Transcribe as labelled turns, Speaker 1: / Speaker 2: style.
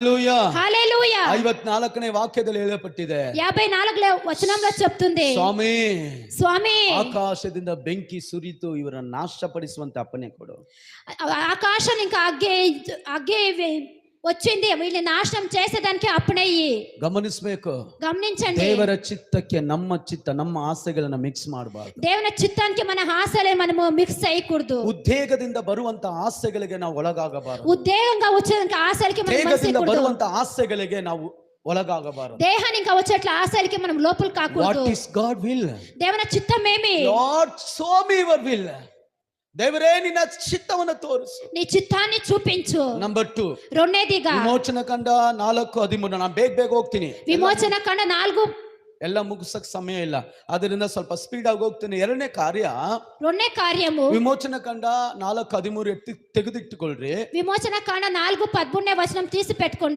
Speaker 1: హల్లెలూయా.
Speaker 2: 54ನೇ ವಾಕ್ಯದಲ್ಲಿ ಹೇಳಲ್ಪಟ್ಟಿದೆ.
Speaker 1: 54వ వచనంలో చెప్తుంది,
Speaker 2: ಸ್ವಾಮಿ
Speaker 1: స్వామి
Speaker 2: ಆಕಾಶದಿಂದ ಬೆಂಕಿ ಸುರಿತು ಇವರನ್ನು ನಾಶಪಡಿಸುವಂತೆ ಅಪ್ಪಣೆ ಕೊಡು.
Speaker 1: ఆకాశం ఇంకా అగ్గి వచ్చింది, వీళ్ళని నాశనం చేసేదానికి అప్పనయ్యి.
Speaker 2: ಗಮನಿಸಬೇಕು,
Speaker 1: గమనించండి.
Speaker 2: ದೇವರ ಚಿತ್ತಕ್ಕೆ ನಮ್ಮ ಚಿತ್ತ, ನಮ್ಮ ಆಸೆಗಳನ್ನ ಮಿಕ್ಸ್ ಮಾಡಬಾರದು.
Speaker 1: దేవుని చిత్తానికి మన ఆశలే మనము మిక్స్ చేయకూడదు.
Speaker 2: ಉದ್ವೇಗದಿಂದ ಬರುವಂತ ಆಸೆಗಳಿಗೆ ನಾವು ಒಳಗಾಗಬಾರದು.
Speaker 1: ఉద్వేగంగా వచ్చేదానికి ఆశలకి మనం
Speaker 2: ದೇಹದಿಂದ
Speaker 1: మనసు
Speaker 2: ಬರುವಂತ ಆಸೆಗಳಿಗೆ ನಾವು ಒಳಗಾಗಬಾರದು.
Speaker 1: దేహానికి ఇంకా వచ్చేట్ల ఆశలకి మనం లోపల కాకూడదు.
Speaker 2: What is god will?
Speaker 1: దేవుని చిత్తం ఏమి?
Speaker 2: Lord show me your will. ದೇವರೇ ನಿನ್ನ ಚಿತ್ತವನ್ನು ತೋರಿಸು,
Speaker 1: నీ చిత్తాన్ని చూపించు.
Speaker 2: ನಂಬರ್ 2,
Speaker 1: రెండేదిగా
Speaker 2: ವಿಮೋಚನ ಕಂಡ 4:13. ನಾನು ಬೇಗ ಹೋಗ್ತೀನಿ,
Speaker 1: విమోచన కాండ 4
Speaker 2: ಎಲ್ಲ ಮುಗಿಸಕ್ ಸಮಯ ಇಲ್ಲ, ಅದರಿಂದ ಸ್ವಲ್ಪ ಸ್ಪೀಡ್ ಆಗಿ ಹೋಗ್ತೀನಿ. ಎರಡನೇ
Speaker 1: ಕಾರ್ಯము
Speaker 2: ವಿಮೋಚನ ಕಂಡ 4:13 ತೆಗೆದಿಟ್ಟುಕೊಳ್ಳ್ರಿ.
Speaker 1: విమోచన కాండ 4:13 వచనం తీసి పెట్టుకోండి.